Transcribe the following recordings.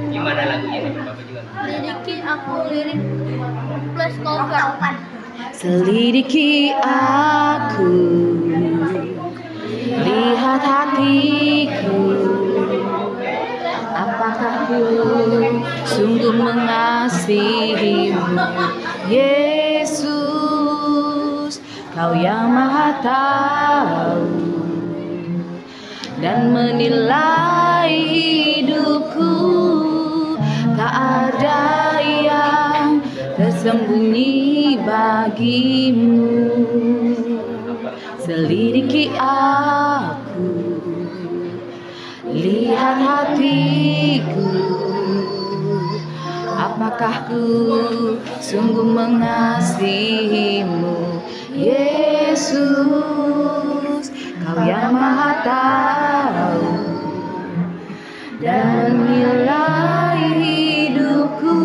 Gimana lagunya nih Bapak juga? Selidiki aku lirik plus cover. Selidiki aku, lihat hatiku, apakah ku sungguh mengasihimu, Yesus, Kau yang Maha Tahu dan menilai hidupku. Tak ada yang tersembunyi bagimu. Selidiki aku, lihat hatiku, apakah ku sungguh mengasihimu, Yesus, Kau yang Maha Tahu dan menilai hidupku.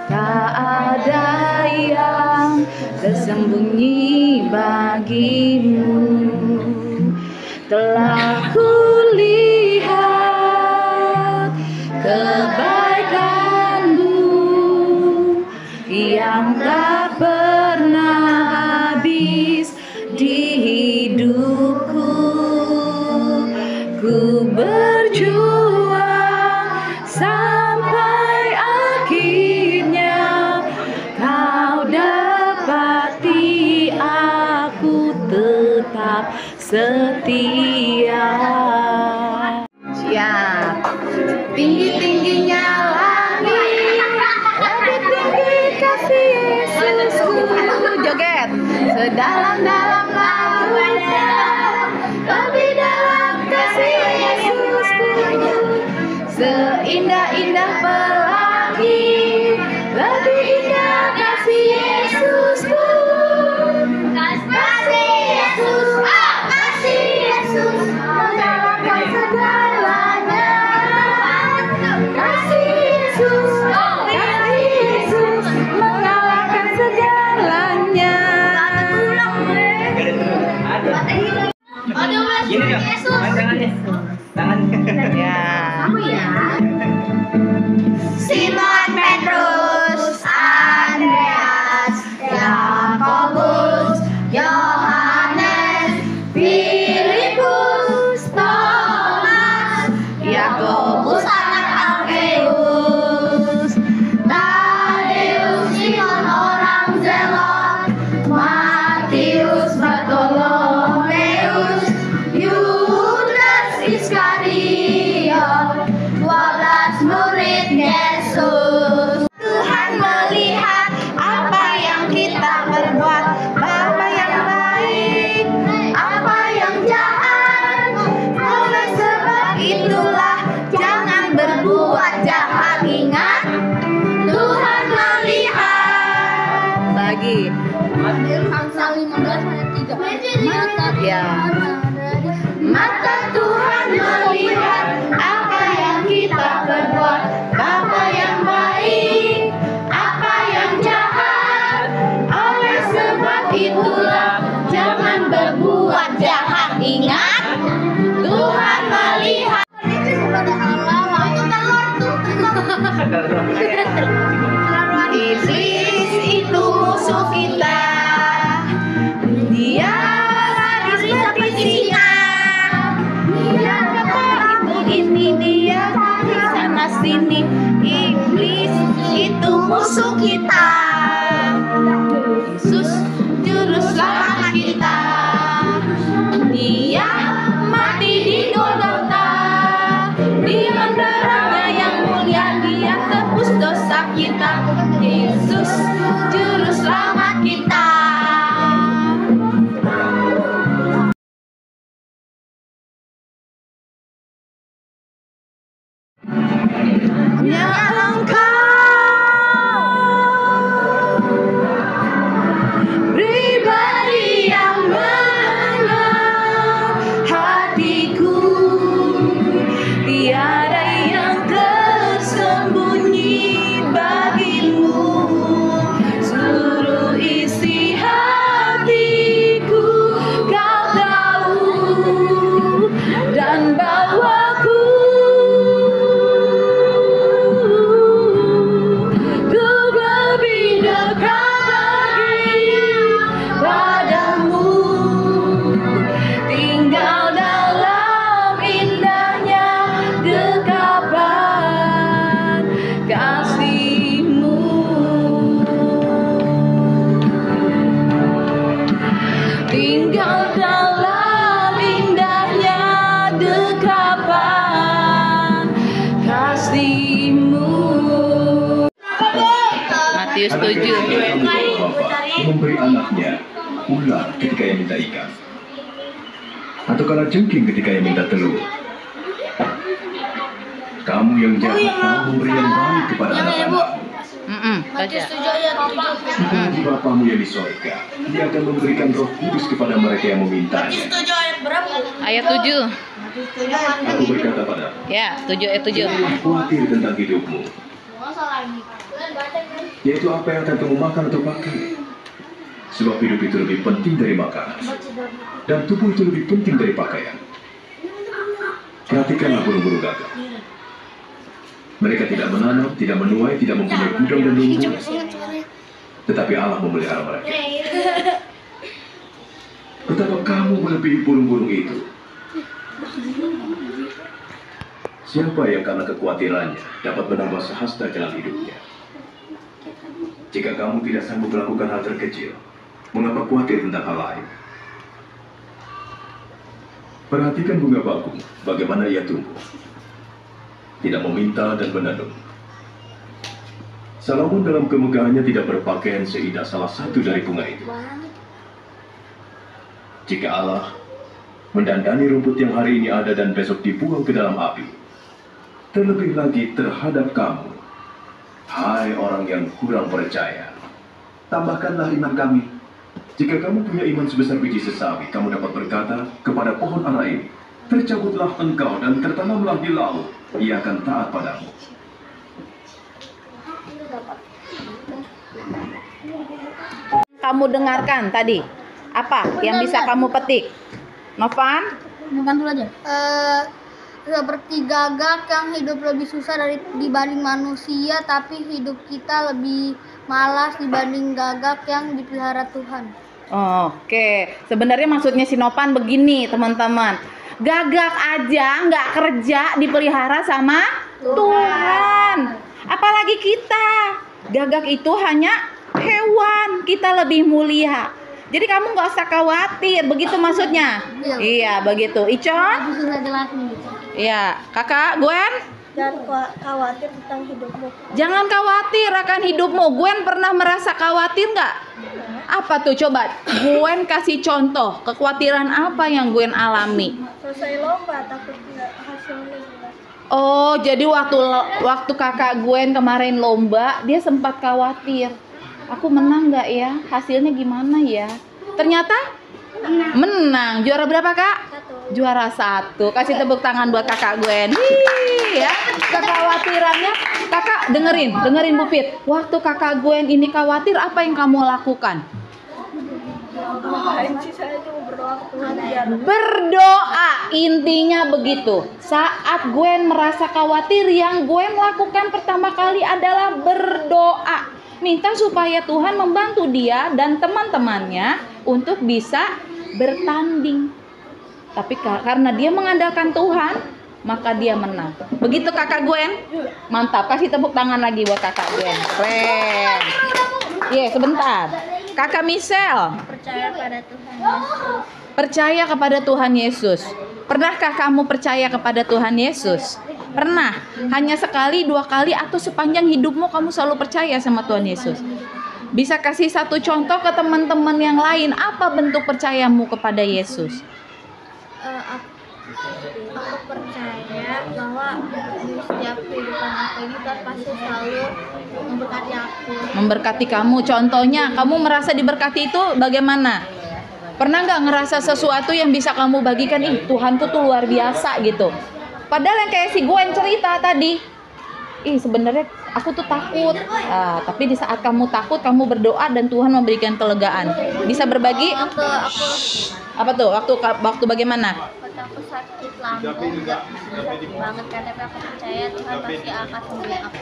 Tak ada yang tersembunyi bagimu. Telah kulihat kebaikan-Mu yang tak pernah habis di hidupku. Ku berjuang sampai akhirnya Kau dapati aku tetap setia. Siap. Tinggi-tingginya langit, lebih tinggi kasih Yesusku. Joget. Sedalam-dalam lautan, lebih dalam kasih Yesusku. Seindah-indah pelangi, lebih indah kasih Yesusku. Kasih Yesus, oh kasih Yesus, mengalahkan segalanya. Kasih Yesus, oh kasih Yesus, mengalahkan segalanya. Gini dong, tangannya. Ya. Apa ya? Simon Petrus, Andreas, Yakobus, Yohanes, Filipus, Thomas, Yakobus anak Alfeus, Tadeus, Simon orang Zelot, Matius, Bartolomeus, Yudas Iskariot, 12 murid Yesus. Tuhan melihat apa yang kita perbuat, apa yang baik, apa yang jahat. Oleh sebab itulah jangan berbuat jahat. Ingat, Tuhan melihat. Lagi. Amsal 15 ayat 3. Ya. Mata Tuhan melihat apa yang kita berbuat, apa yang baik, apa yang jahat. Oleh sebab itulah jangan berbuat jahat. Ingat, Tuhan melihat. Iblis itu musuh kita. Dia lari seperti singa. Dia kata ini, dia cari sana sini. Iblis itu musuh kita. Yesus juru selamat kita. Dia mati di Golgota. Dengan darahnya yang mulia Dia tebus dosa kita. Yesus juru selamat kita. Ya Engkau pribadi yang mengenal hatiku, tiada yang tersembunyi bagimu. Seluruh isi hatiku Kau tahu, dan bawa Matius Adakah 7. kamu bapak memberi anaknya ular ketika yang minta ikan? Atau kalajengking ketika yang minta telur? Kamu yang jahat tahu memberi yang baik kepada anak-anak. Baca. Matius 7 ayat 7. Tetapi Bapamu yang di sorga, Dia akan memberikan Roh Kudus kepada mereka yang memintanya. Matius 7 ayat berapa? Ayat 7. Aku berkata padamu, Ya, 7 ayat 7. janganlah khawatir tentang hidupmu, yaitu apa yang akan kamu makan atau pakai. Sebab hidup itu lebih penting dari makanan, dan tubuh itu lebih penting dari pakaian. Perhatikanlah burung-burung gagak. Mereka tidak menanam, tidak menuai, tidak mempunyai gudang dan lumbung, tetapi Allah memelihara mereka. Betapa kamu melebihi burung-burung itu. Siapa yang karena kekhawatirannya dapat menambah sehasta jalan hidupnya? Jika kamu tidak sanggup melakukan hal terkecil, mengapa khawatir tentang hal lain? Perhatikan bunga bakung, bagaimana ia tumbuh. Tidak meminta dan menanam. Salomon dalam kemegahannya tidak berpakaian seindah salah satu dari bunga itu. Jika Allah mendandani rumput yang hari ini ada dan besok dibuang ke dalam api, terlebih lagi terhadap kamu, hai orang yang kurang percaya. Tambahkanlah iman kami. Jika kamu punya iman sebesar biji sesawi, kamu dapat berkata kepada pohon ara ini, tercabutlah engkau dan tertanamlah di laut, ia akan taat padamu. Kamu dengarkan tadi. Apa yang bisa kamu petik? Novan? Bukan dulu aja. Seperti gagak yang hidup lebih susah dibanding manusia, tapi hidup kita lebih malas dibanding gagak yang dipelihara Tuhan. Oke, sebenarnya maksudnya si Novan begini teman-teman. Gagak aja nggak kerja dipelihara sama Tuhan. Apalagi kita. Gagak itu hanya hewan, kita lebih mulia. Jadi kamu nggak usah khawatir, begitu maksudnya? Iya, begitu. Icon? Susah jelasin gitu. Iya, kakak Gwen? Jangan khawatir tentang hidupmu. Jangan khawatir akan hidupmu. Gwen pernah merasa khawatir nggak? Apa tuh coba? Gwen kasih contoh. Kekhawatiran apa yang Gwen alami? Selesai lomba takut nggak hasilnya jelek. Oh, jadi waktu kakak Gwen kemarin lomba, dia sempat khawatir. Aku menang nggak ya? Hasilnya gimana ya? Ternyata menang. Juara berapa kak? Juara 1. Kasih tepuk tangan buat kakak Gwen. Hii, ya. Kekhawatirannya, kakak dengerin Bu Pit. Waktu kakak Gwen ini khawatir, apa yang kamu lakukan? Berdoa, intinya begitu. Saat Gwen merasa khawatir, yang Gwen lakukan pertama kali adalah berdoa. Minta supaya Tuhan membantu dia dan teman-temannya untuk bisa bertanding. Tapi karena dia mengandalkan Tuhan, maka dia menang. Begitu kakak Gwen? Mantap, kasih tepuk tangan lagi buat kakak Gwen. Keren. Sebentar. Kakak Michelle. Percaya pada Tuhan Yesus. Percaya kepada Tuhan Yesus. Pernahkah kamu percaya kepada Tuhan Yesus? Pernah? Hanya sekali, 2 kali, atau sepanjang hidupmu kamu selalu percaya sama Tuhan Yesus? Bisa kasih satu contoh ke teman-teman yang lain. Apa bentuk percayamu kepada Yesus? Aku percaya bahwa di setiap kehidupan aku ini Tuhan pasti selalu memberkati aku. Memberkati kamu. Contohnya, kamu merasa diberkati itu bagaimana? Pernah nggak ngerasa sesuatu yang bisa kamu bagikan? Tuhanku tuh luar biasa gitu. Padahal yang kayak si Gwen cerita tadi, sebenarnya aku tuh takut. Tapi di saat kamu takut, kamu berdoa dan Tuhan memberikan kelegaan. Bisa berbagi? Apa tuh? Waktu bagaimana? Waktu aku sakit lambung, sakit banget kan, tapi aku percaya Tuhan pasti akan sembuhin aku.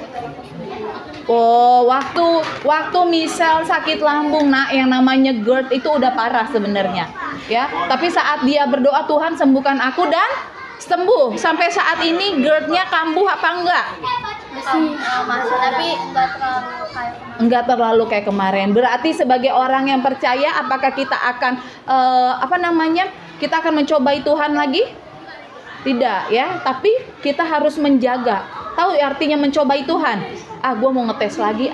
Oh, waktu misal sakit lambung, yang namanya GERD itu udah parah sebenarnya, ya. Tapi saat dia berdoa, Tuhan sembuhkan aku, dan sembuh. Sampai saat ini GERD-nya kambuh apa enggak? Masih, tapi enggak terlalu kayak kemarin. Berarti sebagai orang yang percaya, apakah kita akan kita akan mencobai Tuhan lagi? Tidak, ya. Tapi kita harus menjaga. Tahu artinya mencobai Tuhan? Gue mau ngetes lagi.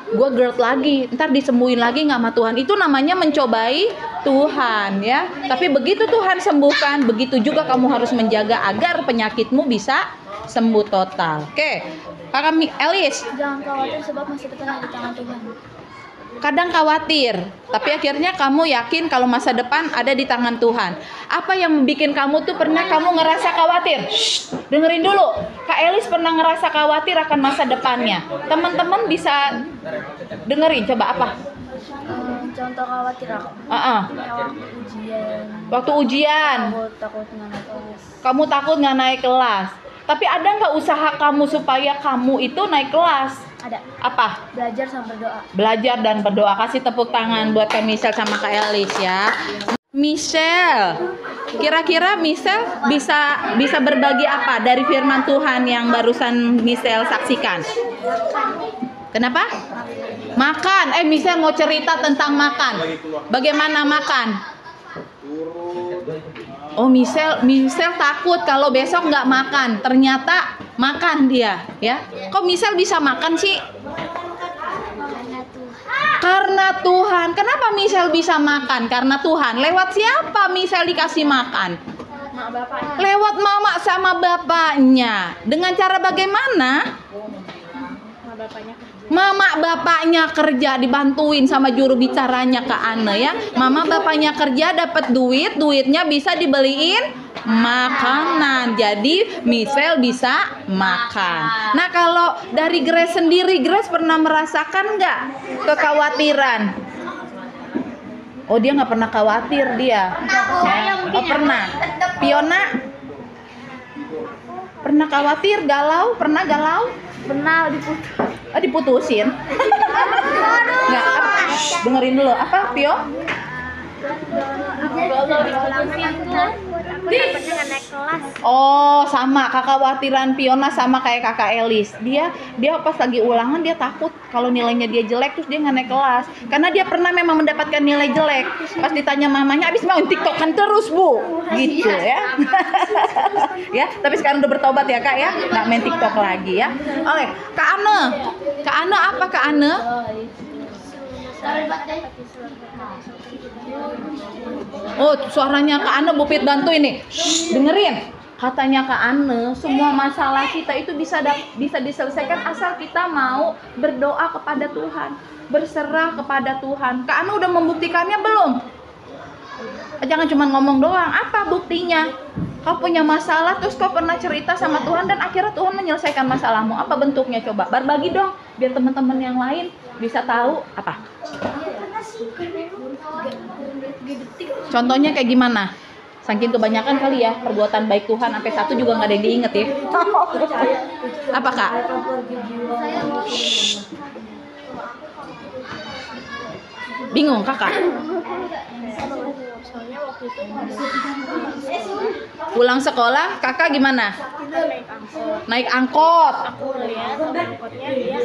gue GERD lagi, ntar disembuhin lagi nggak sama Tuhan. Itu namanya mencobai Tuhan ya. Tapi begitu Tuhan sembuhkan, begitu juga kamu harus menjaga agar penyakitmu bisa sembuh total. Oke, Kakak Elis. Jangan khawatir sebab masa depan ada di tangan Tuhan. Kadang khawatir, tapi akhirnya kamu yakin kalau masa depan ada di tangan Tuhan. Apa yang bikin kamu tuh pernah kamu ngerasa khawatir? Shh, dengerin dulu. Kak Elis pernah ngerasa khawatir akan masa depannya. Teman-teman bisa dengerin, coba apa? Contoh khawatir aku. Waktu ujian. Takut nggak naik kelas. Kamu takut nggak naik kelas. Tapi ada nggak usaha kamu supaya kamu itu naik kelas? Ada. Apa? Belajar sama berdoa. Belajar dan berdoa. Kasih tepuk tangan buat Kak Michelle sama Kak Elis ya. Michelle, kira-kira Michelle bisa berbagi apa dari firman Tuhan yang barusan Michelle saksikan? Kenapa? Makan. Michelle mau cerita tentang makan. Bagaimana makan? Oh, Michelle takut kalau besok nggak makan. Ternyata makan dia, ya. Kok Michelle bisa makan sih? Karena Tuhan. Kenapa Michelle bisa makan? Karena Tuhan. Lewat siapa Michelle dikasih makan? Lewat mama sama bapaknya. Dengan cara bagaimana? Mama bapaknya kerja, dibantuin sama juru bicaranya Kak Ane ya. Mama bapaknya kerja dapat duitnya bisa dibeliin makanan. Jadi Michelle bisa makan. Nah, kalau dari Grace sendiri, Grace pernah merasakan nggak kekhawatiran? Oh, dia nggak pernah khawatir dia. Oh, pernah. Fiona pernah khawatir, galau? Pernah galau? Pernah Diputusin. Nggak, apa? Shh, dengerin dulu. Apa, Pio? Oh, sama kekhawatiran Fiona sama kayak Kakak Elis. Dia pas lagi ulangan dia takut kalau nilainya dia jelek terus dia nggak naik kelas. Karena dia pernah memang mendapatkan nilai jelek. Pas ditanya mamanya, abis mau TikTokan terus Bu, gitu ya. Ya, tapi sekarang udah bertobat ya Kak ya, nggak main TikTok lagi ya. Oke, Kak Ane apa Kak Ane? Oh, suaranya Kak Ane, Bu Pit bantuin nih. Shh, dengerin. Katanya Kak Ane, semua masalah kita itu bisa diselesaikan asal kita mau berdoa kepada Tuhan, berserah kepada Tuhan. Kak Ane udah membuktikannya belum? Jangan cuma ngomong doang. Apa buktinya? Kau punya masalah terus kau pernah cerita sama Tuhan dan akhirnya Tuhan menyelesaikan masalahmu. Apa bentuknya coba? Berbagi dong biar teman-teman yang lain bisa tahu apa. Contohnya kayak gimana? Saking kebanyakan kali ya perbuatan baik Tuhan sampai satu juga nggak ada yang diinget ya. Apa Kak? Bingung Kakak? Pulang sekolah Kakak gimana? Naik angkot. Aku lihat angkotnya dia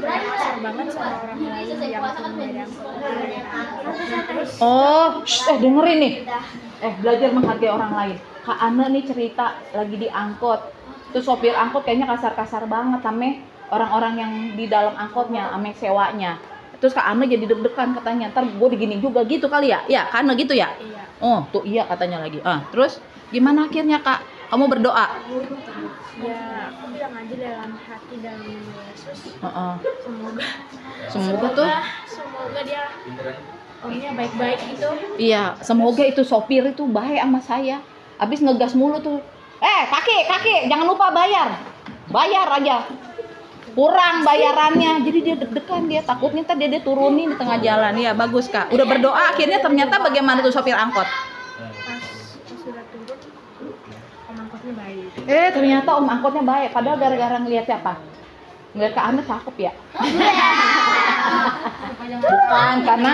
kasar banget sama orang lain yang punya angkot. Oh, dengerin nih. Belajar menghargai orang lain. Kak Ane nih cerita lagi di angkot. Terus sopir angkot kayaknya kasar-kasar banget sama orang-orang yang di dalam angkotnya, sama sewanya. Terus Kak Ane jadi deg-degan katanya, ntar gue digini juga gitu kali ya? Ya, Kak Ane gitu ya? Iya. Oh, tuh iya katanya lagi. Terus gimana akhirnya Kak? Kamu berdoa? Ya, aku bilang aja dalam hati dalam nama Yesus. Semoga tuh. Semoga dia omnya baik-baik gitu. Iya, semoga itu sopir itu baik sama saya. Habis ngegas mulu tuh. Kaki, jangan lupa bayar. Bayar aja. Kurang bayarannya, jadi dia deg-degan, dia takutnya ntar dia turunin di tengah jalan. Ya bagus Kak, udah berdoa akhirnya ternyata bagaimana tuh sopir angkot? Pas sudah turun, om angkotnya baik. Ternyata om angkotnya baik, padahal gara-gara ngeliat siapa? Ngeliat Kak Ane cakep ya? Bukan, karena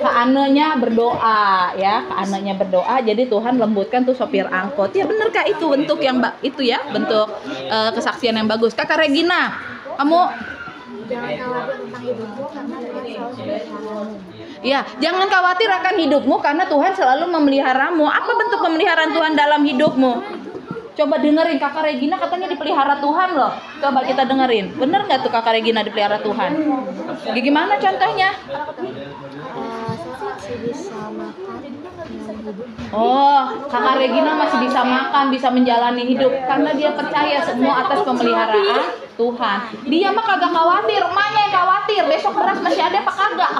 Kak Ane-nya berdoa ya, Kak Ane-nya berdoa, jadi Tuhan lembutkan tuh sopir angkot. Ya bener Kak, itu bentuk yang itu ya, bentuk kesaksian yang bagus. Kakak Regina, kamu Jangan khawatir tentang hidupmu karena Tuhan selalu memeliharamu. Ya, jangan khawatir akan hidupmu karena Tuhan selalu memeliharamu. Apa bentuk pemeliharaan Tuhan dalam hidupmu? Coba dengerin, Kakak Regina katanya dipelihara Tuhan loh. Coba kita dengerin. Bener nggak tuh Kakak Regina dipelihara Tuhan? Gimana contohnya? Oh, Kakak Regina masih bisa makan, bisa menjalani hidup karena dia percaya semua atas pemeliharaan Tuhan. Dia mah kagak khawatir, emaknya yang khawatir. Besok beras masih ada apa kagak?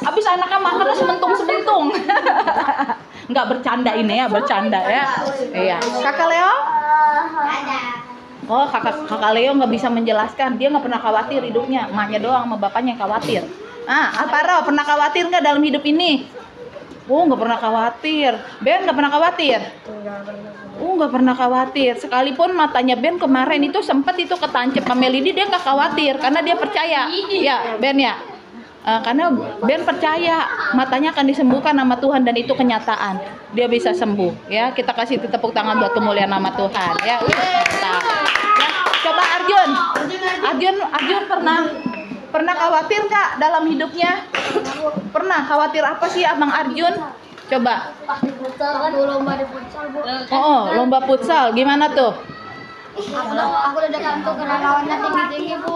Habis anaknya makannya sementung-sementung. Nggak bercanda ini ya, bercanda ya. Iya. Kakak Leo? Oh, kakak Leo nggak bisa menjelaskan. Dia nggak pernah khawatir hidupnya. Emaknya doang sama bapaknya yang khawatir. Apa Ro? Pernah khawatir nggak dalam hidup ini? Oh, nggak pernah khawatir. Ben nggak pernah khawatir? Nggak pernah khawatir. Sekalipun matanya Ben kemarin itu sempat itu ketancap sama Melody, dia nggak khawatir karena dia percaya. Ya, Ben ya. Karena Ben percaya matanya akan disembuhkan sama Tuhan dan itu kenyataan. Dia bisa sembuh. Ya, kita kasih tepuk tangan buat kemuliaan nama Tuhan. Ya, mantap. Ya, coba Arjun pernah khawatir nggak dalam hidupnya? Pernah khawatir apa sih Abang Arjun? Coba. Lomba di futsal, Bu. Lomba futsal. Gimana tuh? Aku udah kantor karena lawannya tinggi-tinggi, Bu.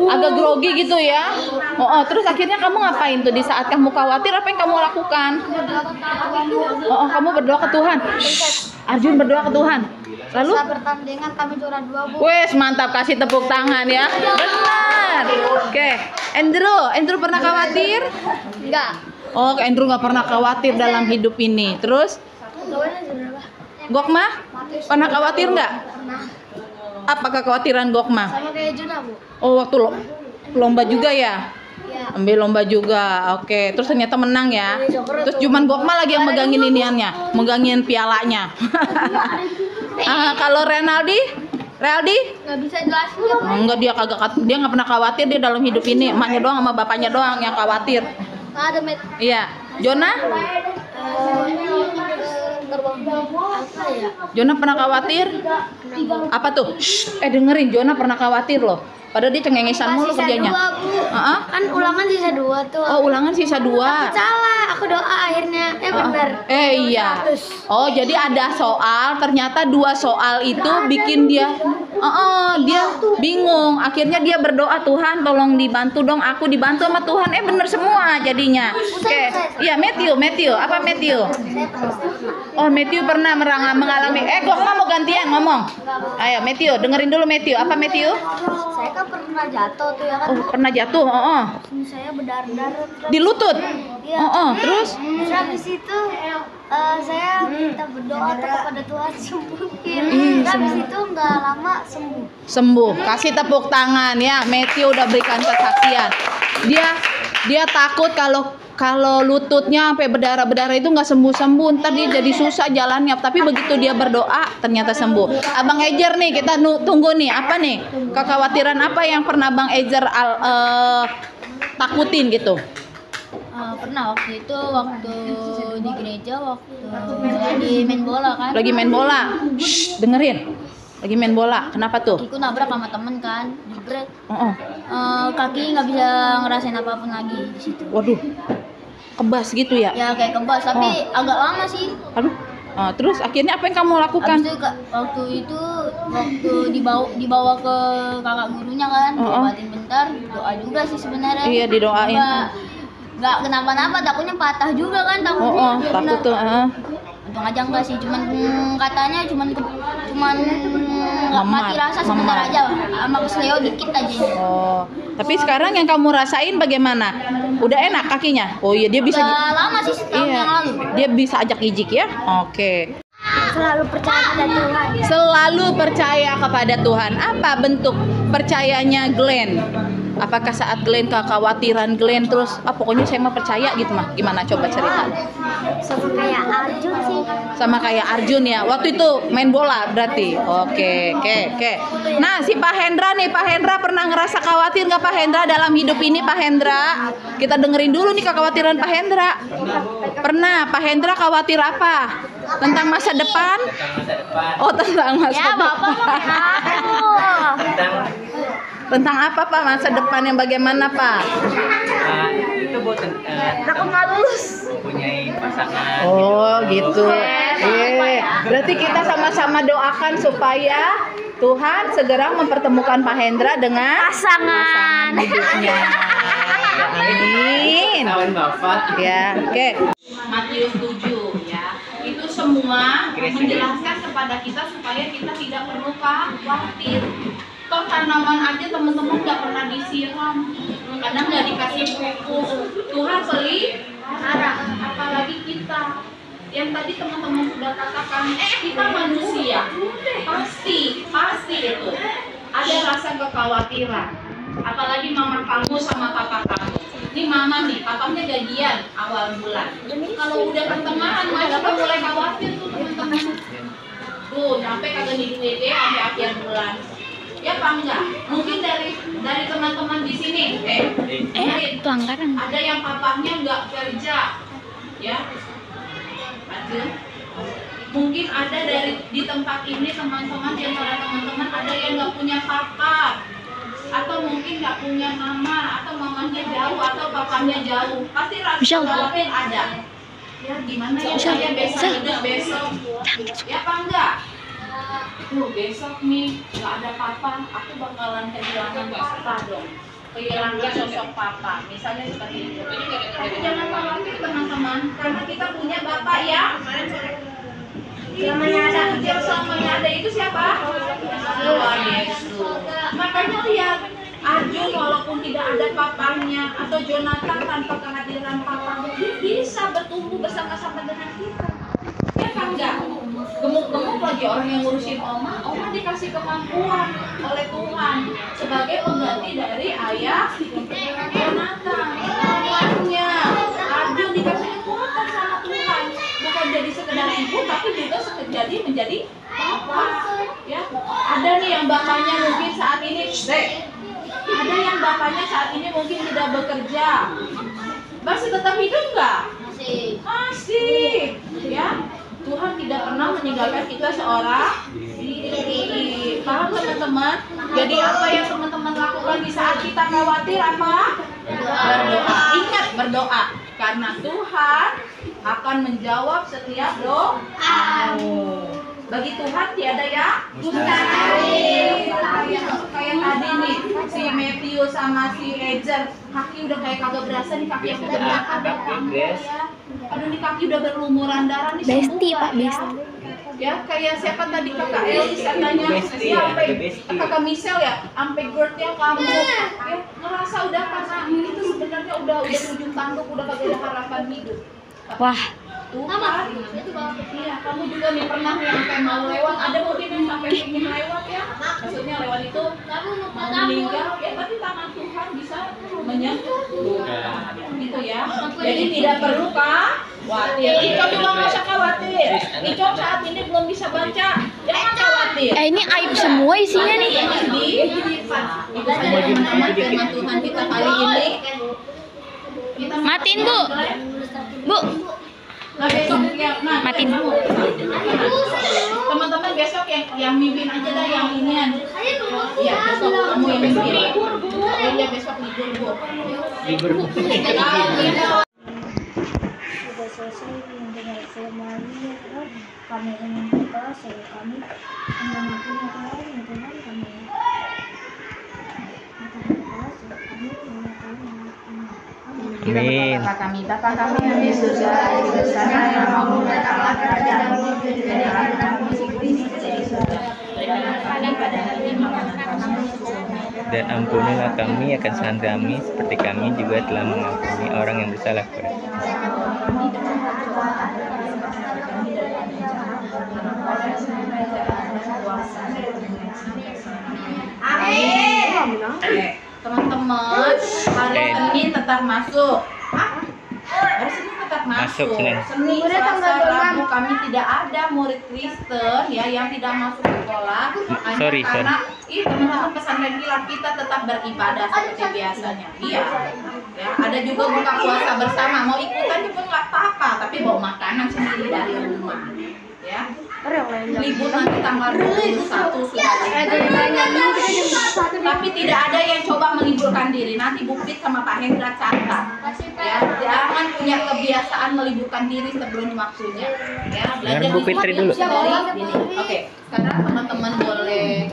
Agak grogi gitu ya. Terus akhirnya kamu ngapain tuh di saat kamu khawatir? Apa yang kamu lakukan? Kamu berdoa ke Tuhan. Arjun berdoa ke Tuhan. Lalu? Setelah pertandingan kami juara 2, Bu. Wes, mantap, kasih tepuk tangan ya. Benar. Oke. Andrew pernah khawatir? Enggak. Oh, Andrew nggak pernah khawatir dalam hidup ini. Terus? Gokma? Pernah khawatir nggak? Apa kekhawatiran Gokma? Sama kayak Juna, Bu. Oh, waktu lomba juga ya? Iya. Ambil lomba juga. Oke, terus ternyata menang ya. Terus cuman Gokma lagi yang megangin iniannya, megangin pialanya. Kalau Renaldi? Nggak bisa jelasin, ya, Bu. Enggak, dia nggak pernah khawatir dia dalam hidup ini. Emaknya doang sama bapaknya doang yang khawatir. Ada Iya. Jonah? apa ya? Jonah pernah khawatir? Apa tuh? Dengerin, Jonah pernah khawatir loh. Padahal dia cengengesan mulu kerjanya. Kan ulangan sisa 2 tuh. Oh, ulangan sisa 2. Salah, aku doa akhirnya benar. Iya. Oh, jadi ada soal, ternyata 2 soal itu bikin dia dia bingung. Akhirnya dia berdoa, Tuhan tolong dibantu dong, aku dibantu sama Tuhan. Bener semua jadinya. Oke. Iya, Matthew. Apa Matthew? Oh, Matthew pernah mengalami. Gokma mau gantian ngomong. Ayo, Matthew, dengerin dulu Matthew. Apa Matthew? Saya kan pernah jatuh tuh ya kan. Oh, pernah jatuh. Saya berdarah-darah. Di lutut. Iya. Terus? Terus habis itu saya minta berdoa kepada Tuhan sembuhin. Habis itu nggak lama Sembuh. Kasih tepuk tangan ya. Matthew udah berikan kesaksian. Dia takut kalau lututnya sampai berdarah itu nggak sembuh, ntar dia jadi susah jalannya. Tapi begitu dia berdoa ternyata sembuh. Abang Ejer nih, kita tunggu nih, apa nih kekhawatiran apa yang pernah Bang Ejer takutin gitu? Pernah waktu di gereja lagi main bola kan. Lagi main bola. Dengerin. Lagi main bola. Kenapa tuh? Aku nabrak sama temen kan, jebret. Kaki nggak bisa ngerasain apapun lagi di situ. Waduh. Kebas gitu ya? Ya kayak kebas, tapi agak lama sih. Aduh. Terus akhirnya apa yang kamu lakukan? Waktu itu dibawa ke kakak gurunya kan, diobatin bentar, doa juga sih sebenarnya. Iya, didoain. Nggak kenapa-napa, takutnya patah juga kan, takutnya. Takut tuh. Untung aja enggak sih, katanya cuman mati rasa sebentar aja, sama kesleo dikit aja. Tapi sekarang yang kamu rasain bagaimana? Udah enak kakinya? Oh iya, dia bisa. Udah lama sih, setahun yang lalu. Dia bisa ajak ijik ya? Oke. Selalu percaya kepada Tuhan. Selalu percaya kepada Tuhan. Apa bentuk percayanya Glenn? Apakah saat Glenn kekhawatiran Glenn terus pokoknya saya mau percaya gitu mah? Gimana coba cerita? Sama kayak Arjun sih. Sama kayak Arjun ya. Waktu itu main bola berarti. Oke. Nah, si Pak Hendra nih, Pak Hendra pernah ngerasa khawatir nggak Pak Hendra dalam hidup ini Pak Hendra? Kita dengerin dulu nih kekhawatiran Pak Hendra. Pernah Pak Hendra khawatir apa? Tentang masa depan? Tentang masa depan. Tentang Tentang apa Pak masa depan yang bagaimana Pak? itu buat Takut nggak lulus. mempunyai pasangan. Oh gitu. Berarti kita sama-sama doakan supaya Tuhan segera mempertemukan Pak Hendra dengan Pasangan. hidupnya. Ya, amin. Kawan Bapak. Ya, oke. Matius 7 ya. Itu semua menjelaskan kepada kita supaya kita tidak perlu khawatir. Toh tanaman aja teman-teman nggak pernah disiram, kadang nggak dikasih pupuk. Tuhan pelihara, apalagi kita. Yang tadi teman-teman sudah katakan, kita manusia, pasti itu ada rasa kekhawatiran. Apalagi mama kamu sama papa kamu. Ini mama nih, papanya gajian awal bulan. Kalau udah pertengahan, mereka udah mulai khawatir tuh teman-teman. Tuh, sampai kagak nih duit sampai akhir bulan. Ya apa enggak? Mungkin dari teman-teman di sini, Pelanggaran. ada yang papahnya nggak kerja, ya. Lanjut. Mungkin ada di tempat ini teman-teman, di antara teman-teman ada yang nggak punya papa, atau mungkin nggak punya mama, atau mamanya jauh, atau papanya jauh. Pasti rasa khawatir ada. Ya gimana ya saya besok, ya apa enggak? Besok nih nggak ada papa, aku bakalan kehilangan papa dong, kehilangan sosok papa, misalnya seperti itu. Tapi jangan khawatir teman-teman, karena kita punya bapak ya. Selamanya ada itu siapa? Tuhan Yesus. Makanya lihat, Arjun walaupun tidak ada papanya, atau Jonathan tanpa kehadiran papanya, dia bisa bertumbuh bersama-sama dengan kita. Ya kan enggak? Gemuk-gemuk lagi orang yang ngurusin oma dikasih kemampuan oleh Tuhan sebagai pengganti dari ayah Jonathan. Namanya Arjun dikasih kekuatan sama Tuhan, bukan jadi sekedar ibu tapi juga menjadi papa. Ya, ada nih yang bapaknya mungkin saat ini ada yang bapaknya saat ini mungkin tidak bekerja, masih tetap hidup nggak? Masih. Ya, Tuhan tidak pernah meninggalkan kita seorang diri. Paham teman-teman? Jadi apa yang teman-teman lakukan di saat kita khawatir apa? Berdoa. Ingat berdoa, karena Tuhan akan menjawab setiap doa. Bagi Tuhan tiada ya mustahil. Kayak tadi nih si Matthew sama si Ezer, kaki udah kayak kagak berasa nih, kaki yang udah aduh nih kaki udah berlumuran darah nih. Besti Pak, besti. Ya kayak siapa tadi kakak Elis katanya, sampai kakak Michelle ya, sampai GERD-nya kamu ya, ngerasa udah karena itu sebenarnya udah ujung tanduk, udah kagak ada harapan hidup. Wah. Tuhan, iya kamu juga nih pernah nih sampai mau lewat, ada mungkin yang sampai ingin lewat ya, maksudnya lewat itu mau meninggal ya, tapi tangan Tuhan bisa menyembuhkan gitu ya. Jadi tidak perlu khawatir. Icok juga nggak usah khawatir. Icok saat ini belum bisa baca, jangan khawatir. Ini aib semua isinya nih. Itu saja teman-teman firman Tuhan kita kali ini. Matiin Bu. Bu. Nah besok ya, Matiin. Teman-teman besok yang mimpin aja dah yang inian. Ya besok kamu yang mimpin. Ya besok libur Bu. Sudah selesai mendengar firman-Nya Tuhan, kami ingin berdoa supaya kami mengampuni Tuhan yang Tuhan kami. Amin. Kami Bapa kami yang di surga, di sana yang mau datanglah kerajaan-Mu, jadilah kami seperti di surga. Berikanlah kami pada hari ini makanan kami. Dan ampunilah kami akan kesalahan kami, seperti kami juga telah mengampuni orang yang bersalah kepada kami. Amin. Teman-teman, hari Senin tetap masuk. Hari Senin tetap masuk. Senin. Senin, Selasa, Rabu kami tidak ada murid Kristen ya yang tidak masuk sekolah. Hanya karena teman-teman pesantren kilat kita tetap beribadah seperti biasanya. Iya. Ya, ada juga buka puasa bersama. Mau ikutan juga nggak apa-apa, tapi bawa makanan sendiri dari rumah. Ya. Libur nanti tanggal 21 sudah. Tapi tidak ada yang coba menghibur meliburkan diri. Nanti Bu Pit sama Pak Hendra catat. Ya, jangan punya kebiasaan meliburkan diri sebelum waktunya. Ya, belajar Bu Fitri dulu. dari ini. Oke, sekarang teman-teman boleh